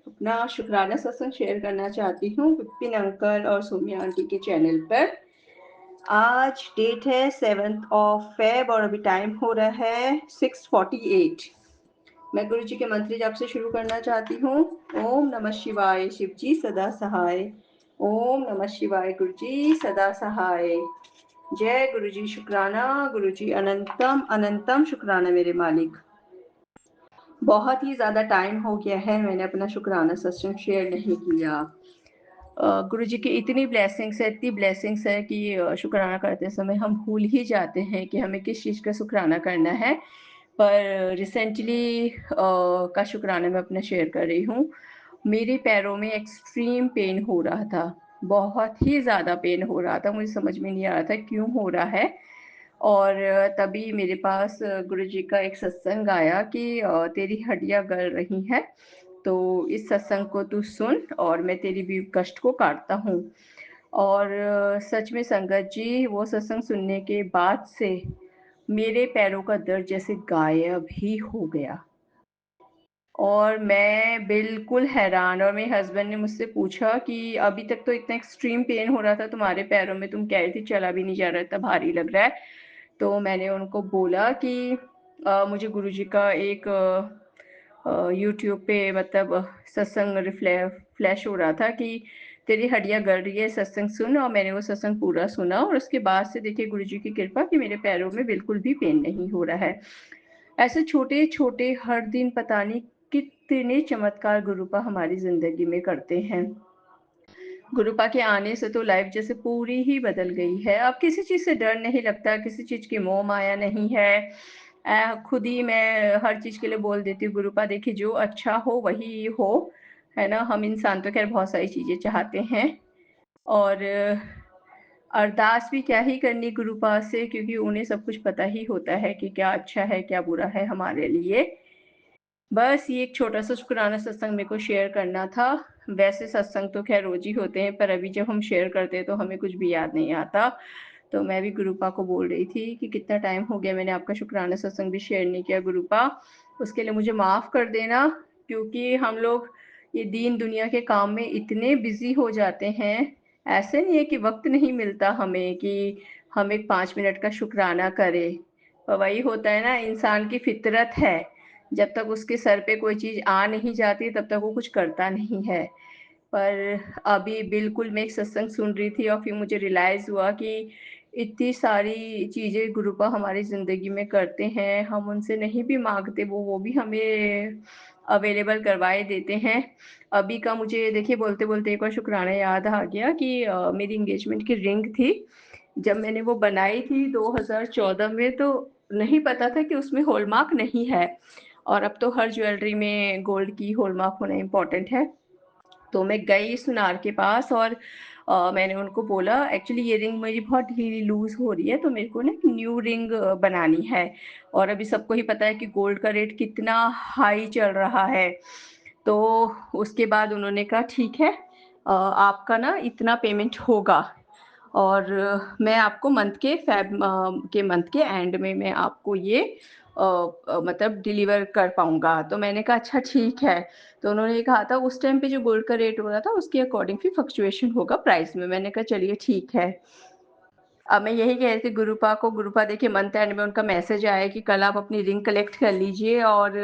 अपना शुक्राना सत्संग शेयर करना चाहती हूँ विपिन अंकल और सोमिया आंटी के चैनल पर। आज डेट है 7 फेब और अभी टाइम हो रहा है 6:48। मैं गुरु जी के मंत्र जाप से शुरू करना चाहती हूँ। ओम नमः शिवाय, शिव जी सदा सहाय। ओम नमः शिवाय, गुरु जी सदा सहाय। जय गुरु जी, शुक्राना गुरु जी, अनंतम अनंतम शुक्राना मेरे मालिक। बहुत ही ज़्यादा टाइम हो गया है, मैंने अपना शुक्राना सत्संग शेयर नहीं किया। गुरु जी की इतनी ब्लेसिंग्स है कि शुक्राना करते समय हम भूल ही जाते हैं कि हमें किस चीज़ का शुक्राना करना है। पर रिसेंटली का शुक्राना मैं अपना शेयर कर रही हूँ। मेरे पैरों में एक्सट्रीम पेन हो रहा था, बहुत ही ज़्यादा पेन हो रहा था, मुझे समझ में नहीं आ रहा था क्यों हो रहा है। और तभी मेरे पास गुरु जी का एक सत्संग आया कि तेरी हड्डियाँ गल रही हैं, तो इस सत्संग को तू सुन और मैं तेरी भी कष्ट को काटता हूँ। और सच में संगत जी, वो सत्संग सुनने के बाद से मेरे पैरों का दर्द जैसे गायब ही हो गया और मैं बिल्कुल हैरान। और मेरे हस्बैंड ने मुझसे पूछा कि अभी तक तो इतना एक्सट्रीम पेन हो रहा था तुम्हारे पैरों में, तुम कह रही थी चला भी नहीं जा रहा, इतना भारी लग रहा है। तो मैंने उनको बोला कि मुझे गुरुजी का एक यूट्यूब पे मतलब सत्संग फ्लैश हो रहा था कि तेरी हड्डियाँ गल रही है, सत्संग सुन। और मैंने वो सत्संग पूरा सुना और उसके बाद से देखिए गुरुजी की कृपा कि मेरे पैरों में बिल्कुल भी पेन नहीं हो रहा है। ऐसे छोटे छोटे हर दिन पता नहीं कितने चमत्कार गुरुपा हमारी जिंदगी में करते हैं। गुरुपा के आने से तो लाइफ जैसे पूरी ही बदल गई है। अब किसी चीज़ से डर नहीं लगता, किसी चीज़ की मोह माया नहीं है। खुद ही मैं हर चीज़ के लिए बोल देती हूँ गुरुपा देखिए जो अच्छा हो वही हो, है ना। हम इंसान तो खैर बहुत सारी चीज़ें चाहते हैं और अरदास भी क्या ही करनी गुरुपा से, क्योंकि उन्हें सब कुछ पता ही होता है कि क्या अच्छा है क्या बुरा है हमारे लिए। बस ये एक छोटा सा शुक्राना सत्संग मेरे को शेयर करना था। वैसे सत्संग तो खैर रोज ही होते हैं, पर अभी जब हम शेयर करते हैं तो हमें कुछ भी याद नहीं आता। तो मैं भी गुरुपा को बोल रही थी कि कितना टाइम हो गया मैंने आपका शुक्राना सत्संग भी शेयर नहीं किया गुरुपा, उसके लिए मुझे माफ़ कर देना। क्योंकि हम लोग ये दीन दुनिया के काम में इतने बिजी हो जाते हैं, ऐसे नहीं है कि वक्त नहीं मिलता हमें कि हम एक 5 मिनट का शुक्राना करें। पर वही होता है ना, इंसान की फितरत है, जब तक उसके सर पे कोई चीज़ आ नहीं जाती तब तक वो कुछ करता नहीं है। पर अभी बिल्कुल मैं एक सत्संग सुन रही थी और फिर मुझे रियलाइज़ हुआ कि इतनी सारी चीज़ें गुरुपा हमारी ज़िंदगी में करते हैं, हम उनसे नहीं भी माँगते वो भी हमें अवेलेबल करवाए देते हैं। अभी का मुझे देखिए बोलते-बोलते एक और शुक्राना याद आ गया कि मेरी एंगेजमेंट की रिंग थी। जब मैंने वो बनाई थी 2014 में, तो नहीं पता था कि उसमें हॉलमार्क नहीं है और अब तो हर ज्वेलरी में गोल्ड की हॉलमार्क होना इम्पोर्टेंट है। तो मैं गई सुनार के पास और मैंने उनको बोला एक्चुअली ये रिंग मेरी बहुत ढीली लूज़ हो रही है, तो मेरे को ना एक न्यू रिंग बनानी है। और अभी सबको ही पता है कि गोल्ड का रेट कितना हाई चल रहा है। तो उसके बाद उन्होंने कहा ठीक है, आपका ना इतना पेमेंट होगा और मैं आपको मंथ के एंड में मैं आपको ये मतलब डिलीवर कर पाऊँगा। तो मैंने कहा अच्छा ठीक है। तो उन्होंने कहा था उस टाइम पे जो गोल्ड का रेट हो रहा था उसके अकॉर्डिंग फिर फ्लक्चुएशन होगा प्राइस में। मैंने कहा चलिए ठीक है। अब मैं यही कह रही थी गुरुपा को, गुरुपा देखिए मंथ एंड में उनका मैसेज आया कि कल आप अपनी रिंग कलेक्ट कर लीजिए और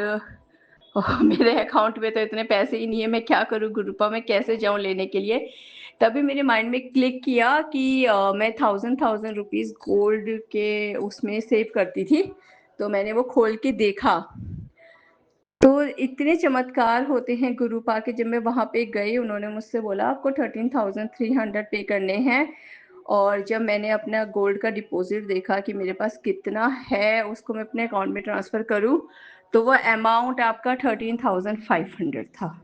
मेरे अकाउंट में तो इतने पैसे ही नहीं है, मैं क्या करूँ गुरुपा, मैं कैसे जाऊँ लेने के लिए। तभी मेरे माइंड में क्लिक किया कि मैं 1000 रुपीज़ गोल्ड के उसमें सेव करती थी। तो मैंने वो खोल के देखा, तो इतने चमत्कार होते हैं गुरुपा के। जब मैं वहाँ पे गई उन्होंने मुझसे बोला आपको 13,300 पे करने हैं। और जब मैंने अपना गोल्ड का डिपॉजिट देखा कि मेरे पास कितना है, उसको मैं अपने अकाउंट में ट्रांसफ़र करूँ, तो वो अमाउंट आपका 13,500 था।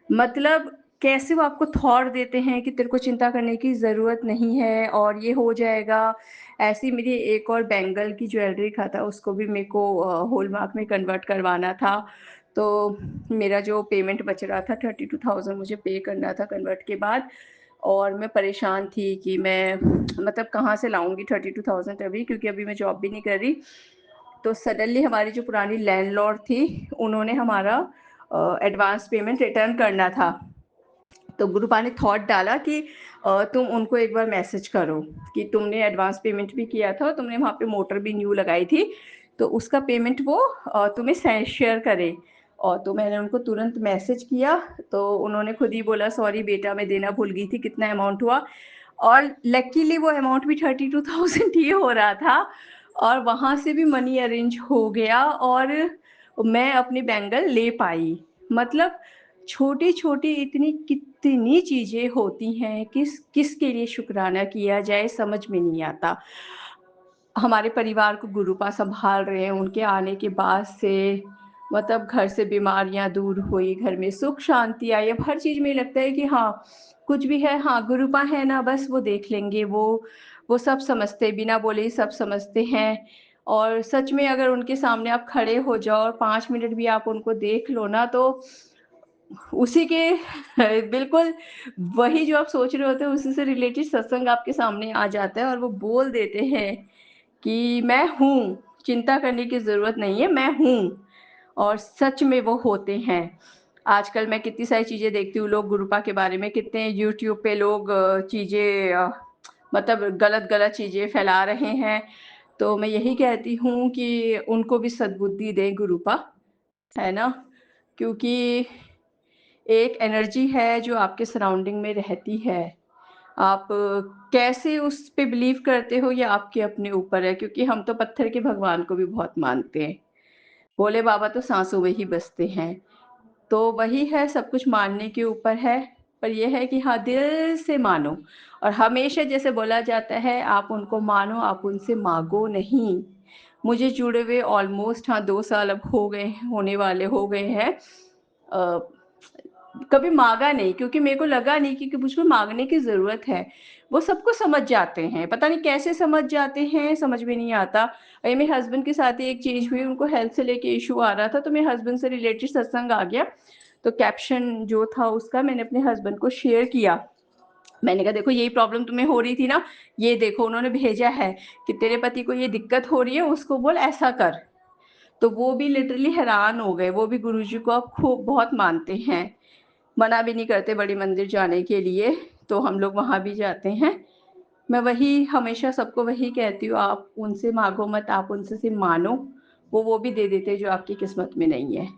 मतलब कैसे वो आपको थॉट देते हैं कि तेरे को चिंता करने की ज़रूरत नहीं है और ये हो जाएगा। ऐसी मेरी एक और बैंगल की ज्वेलरी का था, उसको भी मेरे को हॉलमार्क में कन्वर्ट करवाना था। तो मेरा जो पेमेंट बच रहा था 32,000 मुझे पे करना था कन्वर्ट के बाद। और मैं परेशान थी कि मैं मतलब कहाँ से लाऊँगी 32,000 अभी, क्योंकि अभी मैं जॉब भी नहीं कर रही। तो सडनली हमारी जो पुरानी लैंडलॉर्ड थी उन्होंने हमारा एडवांस पेमेंट रिटर्न करना था। तो गुरुपा ने थॉट डाला कि तुम उनको एक बार मैसेज करो कि तुमने एडवांस पेमेंट भी किया था और तुमने वहाँ पे मोटर भी न्यू लगाई थी, तो उसका पेमेंट वो तुम्हें शेयर करे। और तो मैंने उनको तुरंत मैसेज किया, तो उन्होंने खुद ही बोला सॉरी बेटा मैं देना भूल गई थी, कितना अमाउंट हुआ। और लकीली वो अमाउंट भी 32,000 ही हो रहा था, और वहाँ से भी मनी अरेंज हो गया और मैं अपनी बैंगल ले पाई। मतलब छोटी छोटी इतनी कितनी चीज़ें होती हैं, किसके लिए शुक्राना किया जाए समझ में नहीं आता। हमारे परिवार को गुरुपा संभाल रहे हैं, उनके आने के बाद से मतलब घर से बीमारियां दूर हुई, घर में सुख शांति आई। अब हर चीज़ में लगता है कि हाँ कुछ भी है, हाँ गुरुपा है ना, बस वो देख लेंगे, वो सब समझते, बिना बोले ही सब समझते हैं। और सच में अगर उनके सामने आप खड़े हो जाओ और 5 मिनट भी आप उनको देख लो ना, तो उसी के बिल्कुल वही जो आप सोच रहे होते हो उसी से रिलेटेड सत्संग आपके सामने आ जाता है और वो बोल देते हैं कि मैं हूँ, चिंता करने की ज़रूरत नहीं है, मैं हूँ। और सच में वो होते हैं। आजकल मैं कितनी सारी चीज़ें देखती हूँ, लोग गुरुपा के बारे में कितने यूट्यूब पे लोग चीज़ें मतलब गलत गलत चीज़ें फैला रहे हैं। तो मैं यही कहती हूँ कि उनको भी सद्बुद्धि दें गुरुपा, है ना, क्योंकि एक एनर्जी है जो आपके सराउंडिंग में रहती है। आप कैसे उस पे बिलीव करते हो ये आपके अपने ऊपर है, क्योंकि हम तो पत्थर के भगवान को भी बहुत मानते हैं, भोले बाबा तो सांसों में ही बसते हैं। तो वही है, सब कुछ मानने के ऊपर है। पर यह है कि हाँ दिल से मानो, और हमेशा जैसे बोला जाता है आप उनको मानो, आप उनसे मांगो नहीं। मुझे जुड़े हुए ऑलमोस्ट हाँ 2 साल अब हो गए, होने वाले हो गए हैं। कभी मांगा नहीं, क्योंकि मेरे को लगा नहीं कि मुझको मांगने की ज़रूरत है। वो सबको समझ जाते हैं, पता नहीं कैसे समझ जाते हैं, समझ में नहीं आता। ये मेरे हस्बैंड के साथ ही एक चीज़ हुई, उनको हेल्थ से लेके इशू आ रहा था, तो मेरे हस्बैंड से रिलेटेड सत्संग आ गया। तो कैप्शन जो था उसका मैंने अपने हस्बैंड को शेयर किया। मैंने कहा देखो यही प्रॉब्लम तुम्हें हो रही थी ना, ये देखो उन्होंने भेजा है कि तेरे पति को ये दिक्कत हो रही है, उसको बोल ऐसा कर। तो वो भी लिटरली हैरान हो गए, वो भी गुरुजी को अब खूब बहुत मानते हैं, मना भी नहीं करते बड़ी मंदिर जाने के लिए, तो हम लोग वहाँ भी जाते हैं। मैं वही हमेशा सबको वही कहती हूँ, आप उनसे मांगो मत, आप उनसे सिर्फ मानो, वो भी दे देते जो आपकी किस्मत में नहीं है।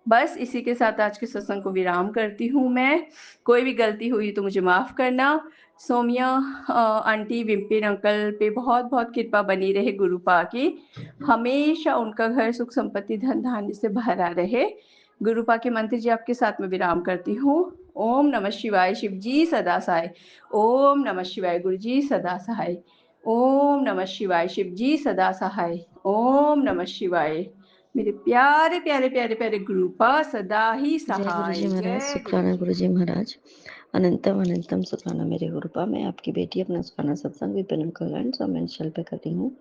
बस इसी के साथ आज के सत्संग को विराम करती हूँ मैं। कोई भी गलती हुई तो मुझे माफ़ करना। सोमिया आंटी, विपिन अंकल पे बहुत बहुत कृपा बनी रहे गुरुपा की, हमेशा उनका घर सुख संपत्ति धन धान्य से भरा रहे। गुरुपा के मंत्र जी आपके साथ में विराम करती हूँ। ओम नमः शिवाय, शिव जी सदा सहाय। ओम नमः शिवाय, गुरु जी सदा सहाय। ओम नमः शिवाय, शिव जी सदा सहाय। ओम नमः शिवाय। मेरे प्यारे प्यारे प्यारे प्यारे गुरुपा सदा ही जय गुरु सहाय। जी महाराज, जय गुरु शुक्राना जी। गुरु जी महाराज। अनंतम अनंतम शुक्राना मेरे गुरुपा। मैं आपकी बेटी अपना शुक्राना सत्संग विपिन अंकल एंड सोमेंशल पे कर रही हूँ।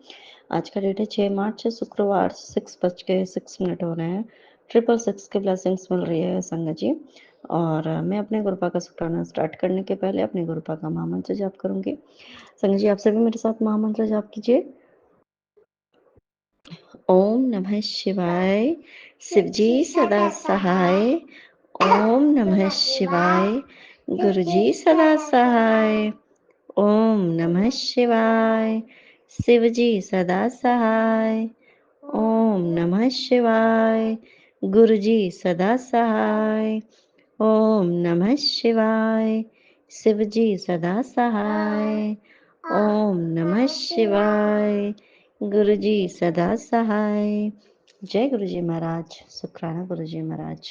आज का डेट है 6 मार्च, शुक्रवार, 6:06 हो रहे हैं। 666 के ब्लेसिंग्स मिल रही है संगत जी। और मैं अपने गुरुपा का शुक्राना स्टार्ट करने के पहले अपने गुरुपा का महामंत्र जाप करूंगी। संगत जी आप सभी मेरे साथ महामंत्र जाप कीजिए। ओम नमः शिवाय, शिवजी सदा सहाय। ओम नमः शिवाय, गुरुजी सदा सहाय। ओम नमः शिवाय, शिवजी सदा सहाय। ओम नमः शिवाय, गुरुजी सदा सहाय। ओम नमः शिवाय, शिवजी सदा सहाय। ओम नमः शिवाय, गुरुजी सदा सहाय। जय गुरुजी महाराज, शुक्राना गुरुजी महाराज।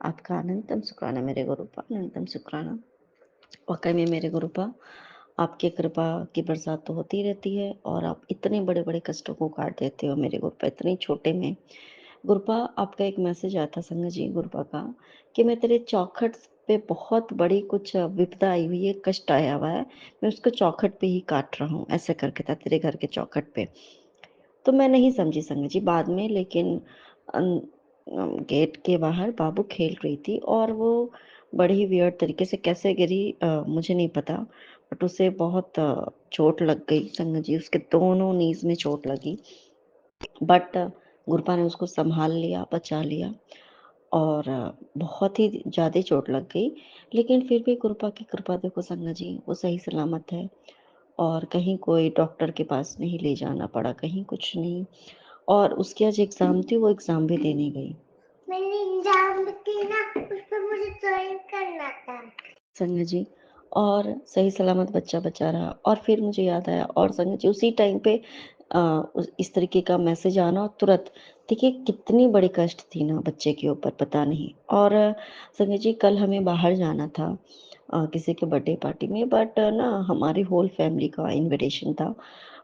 आपका अनंतम शुक्राना मेरे गुरुपा, अनंतम शुक्राना। वाकई में मेरे गुरुपा, आपकी कृपा की बरसात तो होती रहती है और आप इतने बड़े बड़े कष्टों को काट देते हो मेरे गुरुपा, इतने छोटे में। गुरुपा आपका एक मैसेज आया था संगत जी गुरुपा का, कि मैं तेरे चौखट पे बहुत बड़ी कुछ विपदा आई हुई है, कष्ट आया हुआ है, मैं उसको चौखट पे ही काट रहा हूँ, ऐसे करके था तेरे घर के चौखट पे। तो मैं नहीं समझी संगत जी बाद में, लेकिन गेट के बाहर बाबू खेल रही थी और वो बड़ी वियर्ड तरीके से कैसे गिरी मुझे नहीं पता, बट उसे बहुत चोट लग गई संगत जी, उसके दोनों नीज में चोट लगी। बट गुरुपा ने उसको संभाल लिया, बचा लिया। और बहुत ही ज़्यादा चोट लग गई, लेकिन फिर भी गुरुपा की कृपा देखो संगत जी, वो सही सलामत है और कहीं कोई डॉक्टर के पास नहीं ले जाना पड़ा, कहीं कुछ नहीं। और उसकी आज एग्ज़ाम थी, वो एग्ज़ाम भी देने गई। मैंने एग्जाम थी ना, उसमें मुझे ड्राइंग करना था संगत जी, और सही सलामत बच्चा बचा रहा। और फिर मुझे याद आया, और संगत जी उसी टाइम पे इस तरीके का मैसेज आना और तुरंत, देखिए कितनी बड़ी कष्ट थी ना बच्चे के ऊपर, पता नहीं। और संगत जी कल हमें बाहर जाना था किसी के बर्थडे पार्टी में, बट ना हमारी होल फैमिली का इनविटेशन था,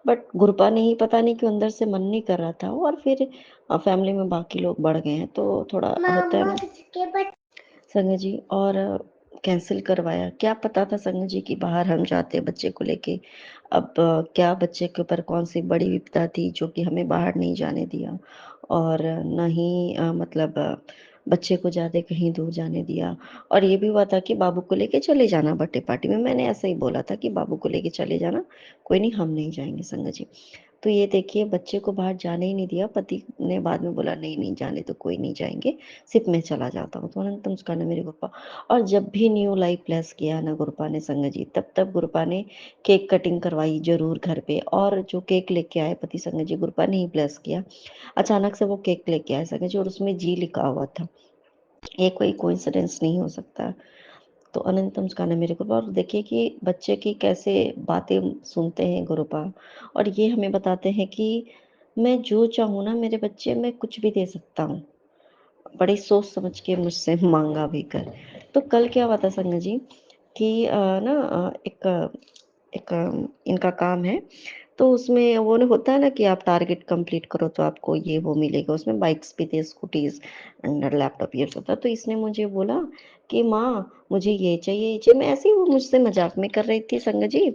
बट गुरपा ने ही पता नहीं क्यों अंदर से मन नहीं कर रहा था। और फिर फैमिली में बाकी लोग बढ़ गए हैं तो थोड़ा होता है मामा ना किसके बच्चे संगत जी। और कैंसिल करवाया। क्या पता था संगत जी कि बाहर हम जाते बच्चे को लेके, अब क्या बच्चे के ऊपर कौन सी बड़ी विपदा थी जो कि हमें बाहर नहीं जाने दिया, और न ही मतलब बच्चे को ज़्यादा कहीं दूर जाने दिया। और ये भी हुआ था कि बाबू को लेके चले जाना बर्थडे पार्टी में, मैंने ऐसा ही बोला था कि बाबू को लेके चले जाना, कोई नहीं हम नहीं जाएंगे संगत जी। तो ये देखिए बच्चे को बाहर जाने ही नहीं दिया, पति ने बाद में बोला नहीं नहीं जाने तो कोई नहीं जाएंगे, सिर्फ मैं चला जाता हूँ। तो अनंत मुस्कान मेरे गुरपा। और जब भी न्यू लाइफ प्लस किया ना गुरपा ने संगत जी, तब तब गुरपा ने केक कटिंग करवाई जरूर घर पे, और जो केक लेके आए पति संगत जी, गुरपा ने ही प्लस किया। अचानक से वो केक लेके आए संगत जी, और उसमें जी लिखा हुआ था। ये कोई कोइंसिडेंस नहीं हो सकता। तो अनंतम मुस्कान मेरे गुरुपा। और देखिए कि बच्चे की कैसे बातें सुनते हैं गुरुपा, और ये हमें बताते हैं कि मैं जो चाहूँ ना मेरे बच्चे, मैं कुछ भी दे सकता हूँ, बड़ी सोच समझ के मुझसे मांगा भी कर। तो कल क्या हुआ था संगत जी कि एक इनका काम है, तो उसमें वो ना होता है ना कि आप टारगेट कंप्लीट करो तो आपको ये वो मिलेगा, उसमें बाइक्स भी थे, स्कूटीज एंड लैपटॉप ये सब था। तो इसने मुझे बोला कि माँ मुझे ये चाहिए, मैं ऐसे ही, वो मुझसे मजाक में कर रही थी संगत जी,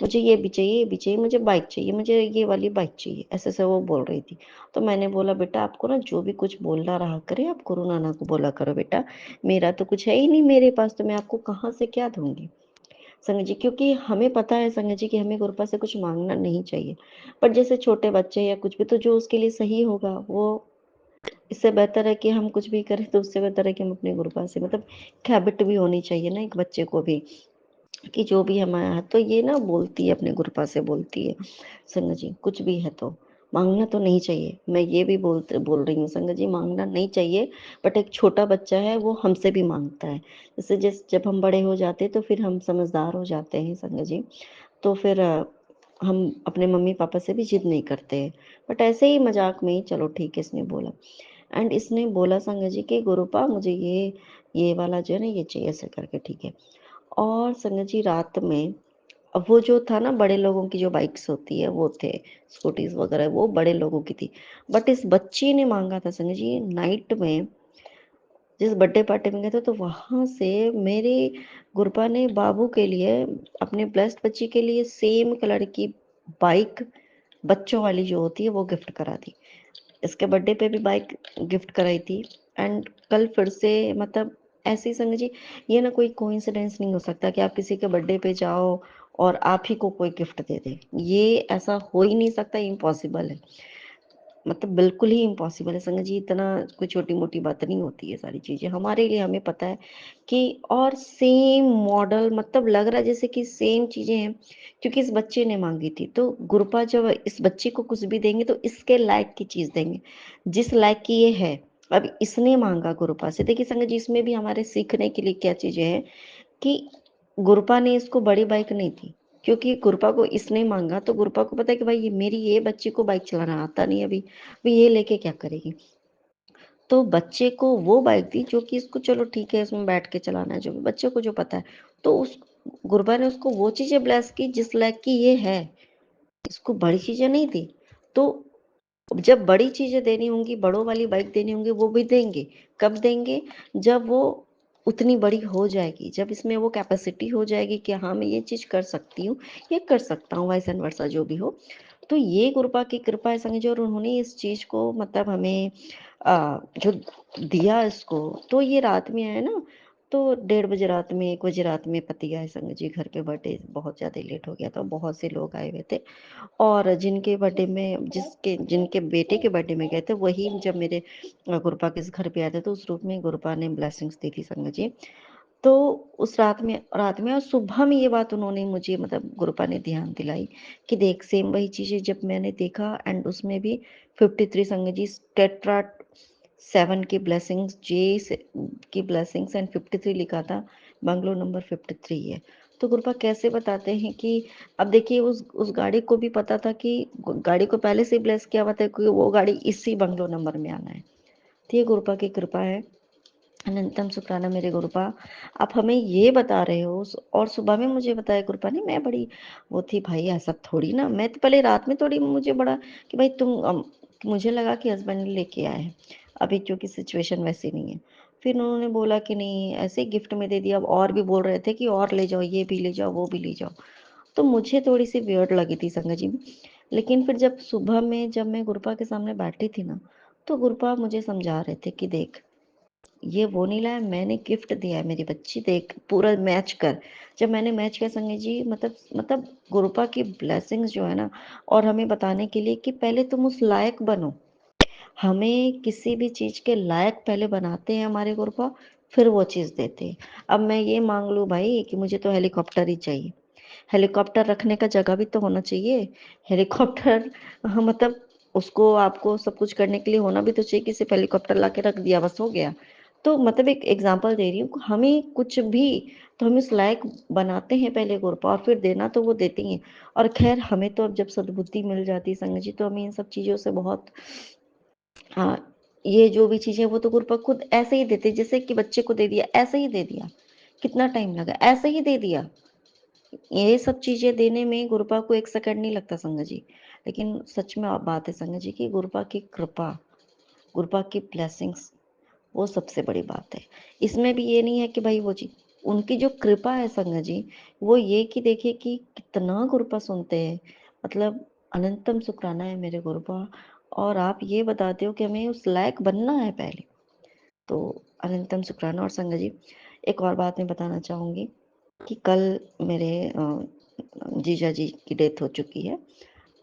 मुझे ये भी चाहिए, मुझे बाइक चाहिए, मुझे ये वाली बाइक चाहिए, ऐसे ऐसे वो बोल रही थी। तो मैंने बोला बेटा आपको ना जो भी कुछ बोलना रहा करे आप गुरु नानक को बोला करो बेटा, मेरा तो कुछ है ही नहीं मेरे पास, तो मैं आपको कहाँ से क्या दूंगी संगत जी। क्योंकि हमें पता है संगत जी कि हमें गुरुपा से कुछ मांगना नहीं चाहिए, पर जैसे छोटे बच्चे या कुछ भी, तो जो उसके लिए सही होगा वो, इससे बेहतर है कि हम कुछ भी करें, तो उससे बेहतर है कि हम अपने गुरुपा से, मतलब हैबिट भी होनी चाहिए ना एक बच्चे को भी, कि जो भी हमारा है तो ये ना बोलती है अपने गुरुपा से, बोलती है संगत जी कुछ भी है तो मांगना तो नहीं चाहिए। मैं ये भी बोल रही हूँ संगत जी, मांगना नहीं चाहिए, बट एक छोटा बच्चा है वो हमसे भी मांगता है। जैसे जब हम बड़े हो जाते हैं तो फिर हम समझदार हो जाते हैं संगत जी, तो फिर हम अपने मम्मी पापा से भी जिद नहीं करते हैं, बट ऐसे ही मजाक में ही चलो ठीक है इसने बोला। एंड इसने बोला संगत जी कि गुरुपा मुझे ये वाला जो है ना ये चाहिए, ऐसे करके ठीक है। और संगत जी रात में, अब वो जो था ना बड़े लोगों की जो बाइक्स होती है वो थे, स्कूटीज वगैरह वो बड़े लोगों की थी, बट इस बच्ची ने मांगा था संगत जी नाइट में, जिस बर्थडे पार्टी में गए थे तो वहां से मेरे गुरपा ने बाबू के लिए, अपने ब्लेस्ड बच्ची के लिए सेम कलर की बाइक, बच्चों वाली जो होती है वो गिफ्ट करा दी। इसके बर्थडे पे भी बाइक गिफ्ट कराई थी, एंड कल फिर से, मतलब ऐसी संगत जी, ये ना कोई कोइंसिडेंस नहीं हो सकता कि आप किसी के बर्थडे पे जाओ और आप ही को कोई गिफ्ट दे दे, ये ऐसा हो ही नहीं सकता, इम्पॉसिबल है, मतलब बिल्कुल ही इम्पॉसिबल है संगत जी। इतना कोई छोटी मोटी बात नहीं होती है, सारी चीजें हमारे लिए हमें पता है कि, और सेम मॉडल, मतलब लग रहा है जैसे कि सेम चीजें हैं, क्योंकि इस बच्चे ने मांगी थी। तो गुरुपा जब इस बच्चे को कुछ भी देंगे तो इसके लायक की चीज देंगे, जिस लायक की ये है। अब इसने मांगा गुरुपा से, देखिए संगत जी इसमें भी हमारे सीखने के लिए क्या चीजें हैं, कि गुरपा ने इसको बड़ी बाइक नहीं थी, क्योंकि गुरपा को इसने मांगा तो गुरपा को पता है कि भाई ये मेरी ये बच्ची को बाइक चलाना आता नहीं अभी ये लेके क्या करेगी। तो बच्चे को वो बाइक दी जो कि इसको, चलो ठीक है इसमें बैठ के चलाना है, जो भी बच्चे को जो पता है। तो उस गुरबा ने उसको वो चीजें ब्लेस की जिस लायक की ये है, इसको बड़ी चीजें नहीं दी। तो जब बड़ी चीजें देनी होंगी, बड़ों वाली बाइक देनी होंगी, वो भी देंगे। कब देंगे? जब वो उतनी बड़ी हो जाएगी, जब इसमें वो कैपेसिटी हो जाएगी कि हाँ मैं ये चीज कर सकती हूँ, ये कर सकता हूँ, वाइस एंड वर्सा जो भी हो। तो ये गुरुपा की कृपा है संजय, और उन्होंने इस चीज को, मतलब हमें जो दिया इसको। तो ये रात में आया ना, तो 1:30 बजे रात में, 1 बजे रात में पति आए संग जी घर पे, बर्थडे बहुत ज़्यादा लेट हो गया था, बहुत से लोग आए हुए थे। और जिनके बर्थडे में जिनके बेटे के बर्थडे में गए थे, वही जब मेरे गुरपा के घर पे आए थे, तो उस रूप में गुरपा ने ब्लेसिंग्स दी थी संग जी। तो उस रात में और सुबह में ये बात उन्होंने मुझे, मतलब गुरुपा ने ध्यान दिलाई कि देख सेम वही चीज़ें जब मैंने देखा, एंड उसमें भी 53 संग जी टेट्रा 7 की ब्लेसिंग्स, की ब्लेसिंग्स एंड 53 लिखा था, बंगलो नंबर 53 है। तो गुरुपा कैसे बताते हैं कि अब देखिए उस गाड़ी को भी पता था कि गाड़ी को पहले से ब्लेस किया हुआ था कि वो गाड़ी इसी बंगलो नंबर में आना है। तो ये गुरुपा की कृपा है। अनंतम शुक्राना मेरे गुरुपा, आप हमें ये बता रहे हो, और सुबह में मुझे बताया गुरुपा ने, मैं बड़ी वो थी भाई, ऐसा थोड़ी ना, मैं तो पहले रात में थोड़ी, मुझे बड़ा कि भाई मुझे लगा कि हस्बैंड लेके आए हैं, अभी क्योंकि सिचुएशन वैसी नहीं है। फिर उन्होंने बोला कि नहीं, ऐसे ही गिफ्ट में दे दिया। अब और भी बोल रहे थे कि और ले जाओ, ये भी ले जाओ, वो भी ले जाओ। तो मुझे थोड़ी सी वियर्ड लगी थी संगत जी। लेकिन फिर जब सुबह में जब मैं गुरुपा के सामने बैठी थी ना, तो गुरुपा मुझे समझा रहे थे कि देख, ये वो नहीं लाया, मैंने गिफ्ट दिया है मेरी बच्ची, देख पूरा मैच कर। जब मैंने मैच किया संगत जी, मतलब गुरुपा की ब्लेसिंग्स जो है ना, और हमें बताने के लिए कि पहले तुम उस लायक बनो। हमें किसी भी चीज के लायक पहले बनाते हैं हमारे गुरुपा, फिर वो चीज देते हैं। अब मैं ये मांग लूं भाई कि मुझे तो हेलीकॉप्टर ही चाहिए, हेलीकॉप्टर रखने का जगह भी तो होना चाहिए। हेलीकॉप्टर, हाँ, मतलब उसको आपको सब कुछ करने के लिए होना भी तो चाहिए कि सिर्फ हेलीकॉप्टर ला के रख दिया बस हो गया। तो मतलब एक एग्जांपल दे रही हूँ, हमें कुछ भी तो हम इस लायक बनाते हैं पहले गुरुपा, और फिर देना तो वो देते ही हैं। और खैर हमें तो अब जब सद्बुद्धि मिल जाती है संगत जी, तो हमें इन सब चीजों से बहुत, हाँ, ये जो भी चीजें वो तो गुरुपा खुद ऐसे ही देते, जैसे कि बच्चे को दे दिया ऐसे ही दे दिया, कितना टाइम लगा, ऐसे ही दे दिया। ये सब चीजें देने में गुरुपा को 1 सेकंड नहीं लगता संगत जी। लेकिन सच में आप बात है संगत जी की गुरुपा की कृपा, गुरुपा की ब्लेसिंग्स, वो सबसे बड़ी बात है। इसमें भी ये नहीं है कि भाई वो चीज, उनकी जो कृपा है संगत जी, वो ये कि देखिए कि कितना गुरुपा सुनते हैं, मतलब अनंतम शुक्राना है मेरे गुरुपा। और आप ये बताते हो कि हमें उस लायक बनना है पहले, तो अनंतम शुक्राना। और संगत जी एक और बात मैं बताना चाहूंगी कि कल मेरे जीजा जी की डेथ हो चुकी है।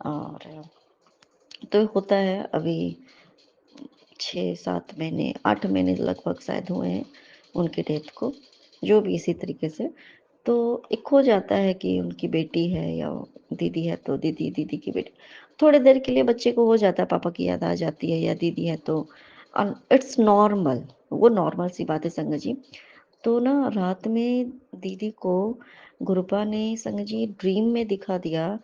और तो होता है अभी 6-7 महीने, 8 महीने लगभग शायद हुए हैं उनकी डेथ को, जो भी इसी तरीके से। तो एक हो जाता है कि उनकी बेटी है या दीदी है, तो दीदी दीदी की बेटी, थोड़ी देर के लिए बच्चे को हो जाता है, पापा की याद आ जाती है, या दीदी है तो इट्स नॉर्मल, वो नॉर्मल सी बात है संगत जी। तो ना रात में दीदी को गुरुपा ने संग जी ड्रीम में दिखा दिया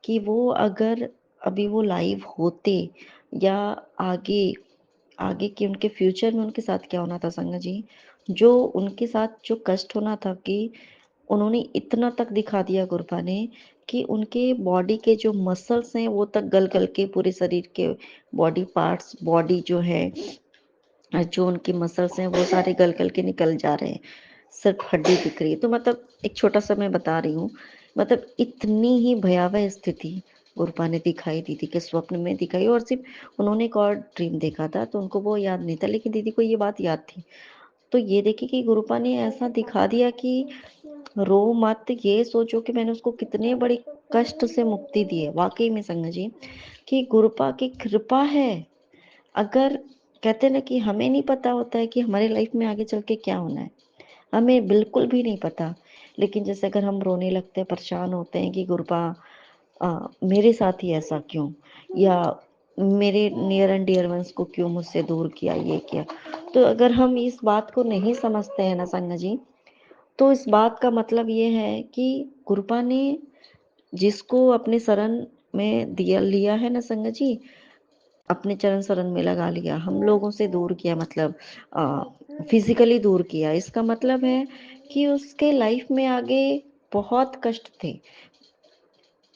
कि वो अगर अभी वो लाइव होते, या आगे आगे के उनके फ्यूचर में उनके साथ क्या होना था संग जी, जो उनके साथ जो कष्ट होना था, कि उन्होंने इतना तक दिखा दिया गुरुपा ने कि उनके बॉडी के जो मसल्स हैं वो तक गल गल के, पूरे शरीर के बॉडी पार्ट्स, बॉडी जो है, जो उनकी मसल्स हैं वो सारे गल गल के निकल जा रहे हैं, सिर्फ हड्डी दिख रही है। तो मतलब एक छोटा सा मैं बता रही हूँ, मतलब इतनी ही भयावह स्थिति गुरुपा ने दिखाई, दीदी के स्वप्न में दिखाई। और सिर्फ उन्होंने एक और ड्रीम देखा था तो उनको वो याद नहीं था, लेकिन दीदी को ये बात याद थी। तो ये देखिए कि गुरुपा ने ऐसा दिखा दिया कि रो मत, ये सोचो कि मैंने उसको कितने बड़े कष्ट से मुक्ति दी है। वाकई में संग जी कि गुरुपा की कृपा है। अगर कहते ना कि हमें नहीं पता होता है कि हमारी लाइफ में आगे चल के क्या होना है, हमें बिल्कुल भी नहीं पता। लेकिन जैसे अगर हम रोने लगते हैं, परेशान होते हैं कि गुरुपा मेरे साथ ही ऐसा क्यों, या मेरे नियर एंड डियर वंस को क्यों मुझसे दूर किया, ये किया। तो अगर हम इस बात को नहीं समझते हैं ना संग जी, तो इस बात का मतलब ये है कि गुरुपा ने जिसको अपने शरण में दिया लिया है ना संग जी, अपने चरण शरण में लगा लिया, हम लोगों से दूर किया, मतलब फिजिकली दूर किया, इसका मतलब है कि उसके लाइफ में आगे बहुत कष्ट थे।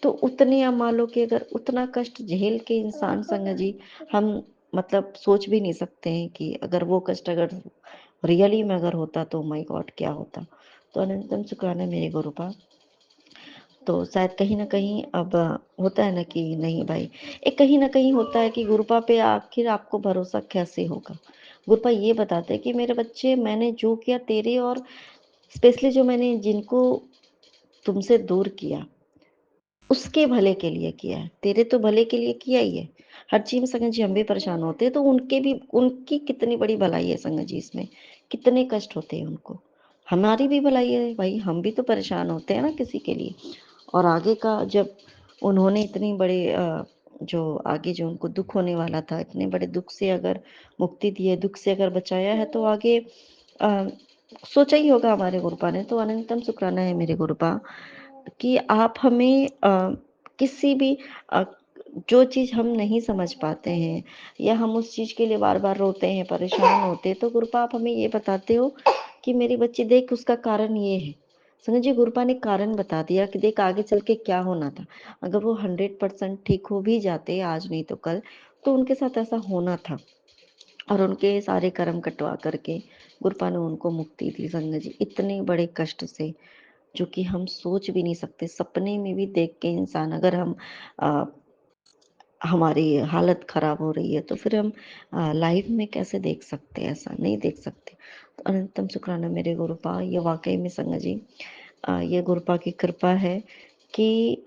तो उतने, आप मान लो कि अगर उतना कष्ट झेल के इंसान संग जी, हम मतलब सोच भी नहीं सकते हैं कि अगर वो कष्ट अगर रियली में अगर होता तो माय गॉड क्या होता। तो अनंतम शुक्राना मेरे गुरुपा। तो शायद कहीं ना कहीं अब होता है ना कि नहीं भाई, एक कहीं ना कहीं होता है कि गुरुपा पे आखिर आपको भरोसा कैसे होगा, गुरुपा ये बताते कि मेरे बच्चे, मैंने जो किया तेरे और स्पेशली जो मैंने जिनको तुमसे दूर किया उसके भले के लिए किया है, तेरे तो भले के लिए किया ही है। हर चीज़ में संगत जी हम भी परेशान होते हैं, तो उनकी कितनी बड़ी भलाई है संगत जी इसमें, कितने कष्ट होते हैं उनको। हमारी भी भलाई है भाई, हम भी तो परेशान होते हैं ना किसी के लिए। और आगे का जब उन्होंने इतनी बड़े जो आगे जो उनको दुःख होने वाला था, इतने बड़े दुःख से अगर मुक्ति दी है, दुःख से अगर बचाया है, तो आगे अ, सोचा ही होगा हमारे गुरुपा ने। तो अनंतम शुक्राना है मेरे गुरुपा कि आप हमें किसी भी जो चीज़ हम नहीं समझ पाते हैं या हम उस चीज़ के लिए बार-बार रोते हैं, परेशान होते हैं, तो गुरुपा आप हमें ये बताते हो कि मेरी बच्ची देख, उसका कारण ये है। समझ जी, गुरुपा ने कारण बता दिया कि देख आगे चल के क्या होना था। अगर वो 100% ठीक हो भी जाते आज नहीं तो कल, तो उनके साथ ऐसा होना था। और उनके सारे कर्म कटवा करके गुरुपा ने उनको मुक्ति दी संगत जी, इतने बड़े कष्ट से, जो कि हम सोच भी नहीं सकते। सपने में भी देख के इंसान, अगर हम अ, हमारी हालत खराब हो रही है, तो फिर हम लाइफ में कैसे देख सकते हैं? ऐसा नहीं देख सकते। तो अनंतम शुक्राना मेरे गुरुपा, ये वाक़ई में संगत जी ये गुरुपा की कृपा है कि